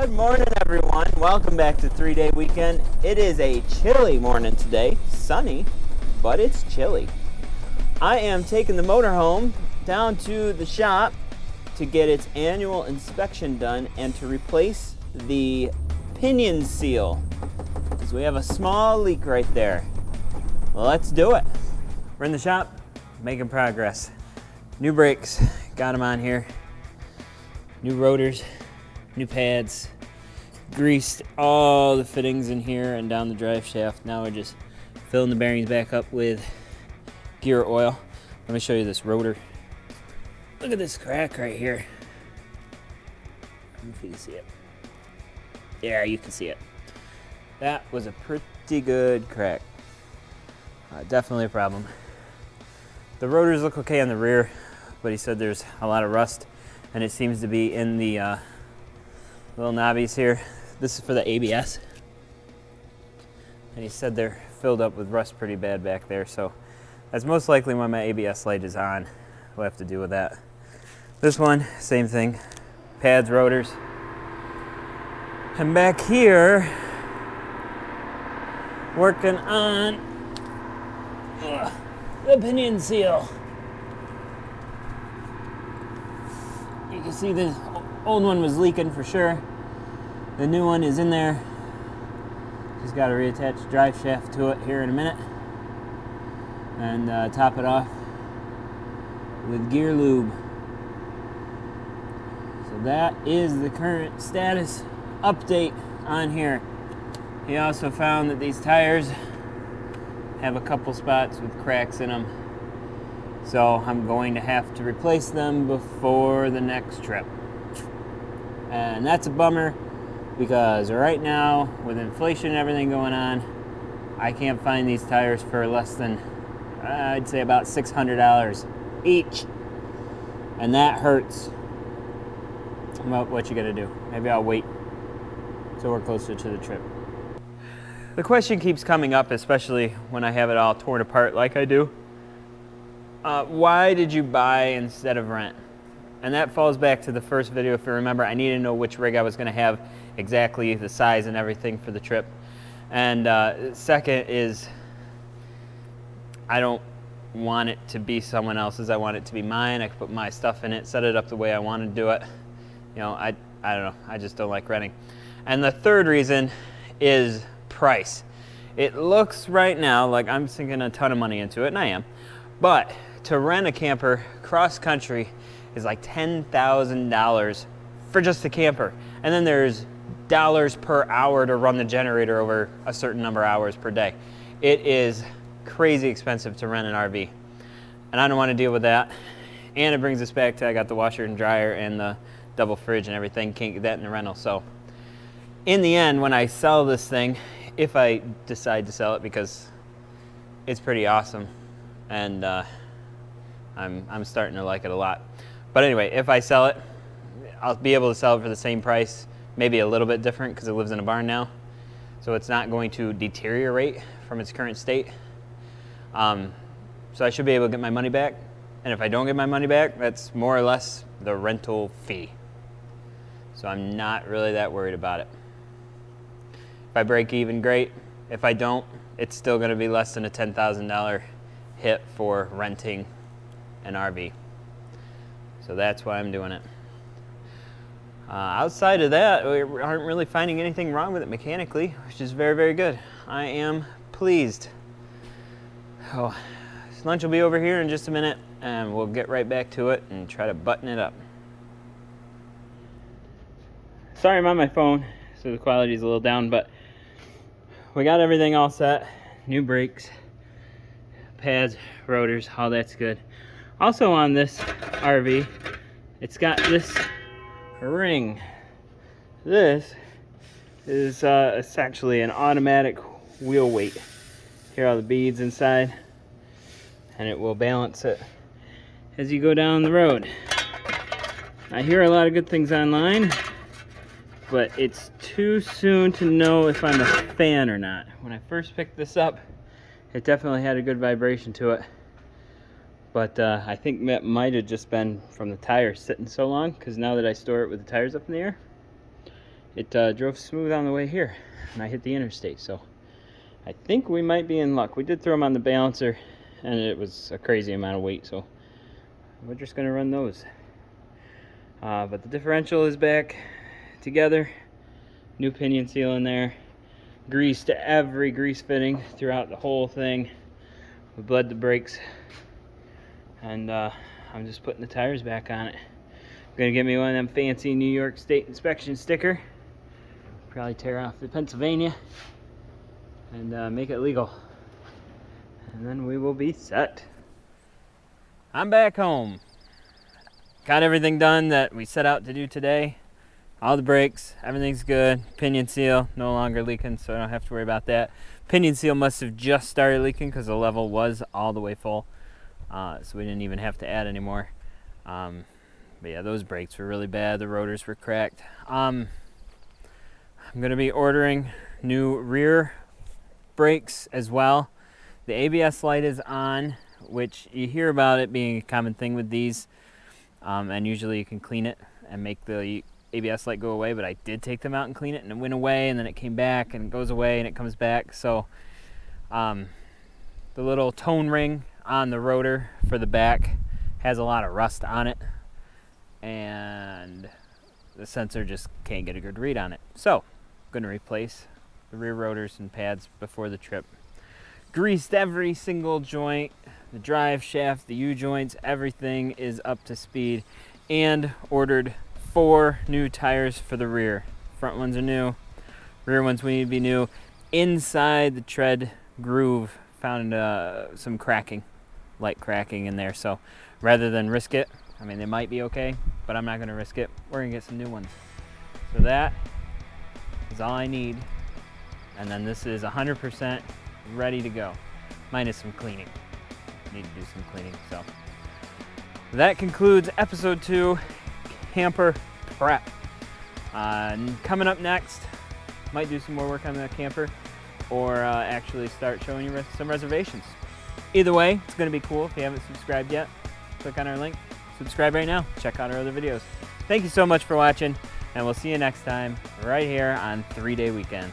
Good morning, everyone. Welcome back to 3-Day Weekend. It is a chilly morning today. Sunny, but it's chilly. I am taking the motorhome down to the shop to get its annual inspection done and to replace the pinion seal, because we have a small leak right there. Let's do it. We're in the shop, making progress. New brakes, got them on here. New rotors, new pads, greased all the fittings in here and down the drive shaft. Now we're just filling the bearings back up with gear oil. Let me show you this rotor. Look at this crack right here. I don't know if you can see it. Yeah, you can see it. That was a pretty good crack. Definitely a problem. The rotors look okay on the rear, but he said there's a lot of rust, and it seems to be in the little knobbies here. This is for the ABS. And he said they're filled up with rust pretty bad back there, so that's most likely when my ABS light is on. We'll have to deal with that. This one, same thing. Pads, rotors. And back here, working on the pinion seal. You can see the old one was leaking for sure. The new one is in there. Just got to reattach the drive shaft to it here in a minute and top it off with gear lube. So that is the current status update on here. He also found that these tires have a couple spots with cracks in them, so I'm going to have to replace them before the next trip. And that's a bummer, because right now, with inflation and everything going on, I can't find these tires for less than, I'd say about $600 each. And that hurts. Well, what you gonna do? Maybe I'll wait till we're closer to the trip. The question keeps coming up, especially when I have it all torn apart like I do. Why did you buy instead of rent? And that falls back to the first video. If you remember, I needed to know which rig I was going to have, exactly the size and everything for the trip. And second is, I don't want it to be someone else's. I want it to be mine. I can put my stuff in it, set it up the way I want to do it. You know, I don't know. I just don't like renting. And the third reason is price. It looks right now like I'm sinking a ton of money into it, and I am. But to rent a camper cross country is like $10,000 for just the camper. And then there's dollars per hour to run the generator over a certain number of hours per day. It is crazy expensive to rent an RV. And I don't want to deal with that. And it brings us back to, I got the washer and dryer and the double fridge and everything. Can't get that in the rental. So in the end, when I sell this thing, if I decide to sell it, because it's pretty awesome, and I'm starting to like it a lot. But anyway, if I sell it, I'll be able to sell it for the same price, maybe a little bit different because it lives in a barn now. So it's not going to deteriorate from its current state. So I should be able to get my money back. And if I don't get my money back, that's more or less the rental fee. So I'm not really that worried about it. If I break even, great. If I don't, it's still going to be less than a $10,000 hit for renting an RV. So that's why I'm doing it. Outside of that, we aren't really finding anything wrong with it mechanically, which is very, very good. I am pleased. Oh, lunch will be over here in just a minute, and we'll get right back to it and try to button it up. Sorry, I'm on my phone, so the quality is a little down, but we got everything all set. New brakes, pads, rotors, all that's good. Also on this RV, it's got this ring. This is it's actually an automatic wheel weight. Here are the beads inside, and it will balance it as you go down the road. I hear a lot of good things online, but it's too soon to know if I'm a fan or not. When I first picked this up, it definitely had a good vibration to it. But I think that might have just been from the tires sitting so long, because now that I store it with the tires up in the air, it drove smooth on the way here, and I hit the interstate. So I think we might be in luck. We did throw them on the balancer, and it was a crazy amount of weight, so we're just gonna run those. But the differential is back together. New pinion seal in there. Greased every grease fitting throughout the whole thing. We bled the brakes, and I'm just putting the tires back on it. I'm gonna get me one of them fancy New York State inspection sticker. Probably tear off the Pennsylvania and make it legal. And then we will be set. I'm back home. Got everything done that we set out to do today. All the brakes, everything's good. Pinion seal, no longer leaking, so I don't have to worry about that. Pinion seal must have just started leaking because the level was all the way full. So we didn't even have to add any more. But yeah, those brakes were really bad. The rotors were cracked. I'm gonna be ordering new rear brakes as well. The ABS light is on, which you hear about it being a common thing with these. And usually you can clean it and make the ABS light go away, but I did take them out and clean it, and it went away, and then it came back, and it goes away, and it comes back. So the little tone ring on the rotor for the back has a lot of rust on it, and the sensor just can't get a good read on it. So I'm going to replace the rear rotors and pads before the trip. Greased every single joint, the drive shaft, the U-joints, everything is up to speed, and ordered 4 new tires for the rear. Front ones are new, rear ones we need to be new. Inside the tread groove, found some cracking, light cracking in there. So rather than risk it, I mean, they might be okay, but I'm not gonna risk it. We're gonna get some new ones. So that is all I need. And then this is 100% ready to go, minus some cleaning. Need to do some cleaning. So that concludes episode 2, camper prep. Coming up next, might do some more work on the camper, or actually start showing you some reservations. Either way, it's going to be cool. If you haven't subscribed yet, click on our link, subscribe right now, check out our other videos. Thank you so much for watching, and we'll see you next time right here on 3-Day Weekend.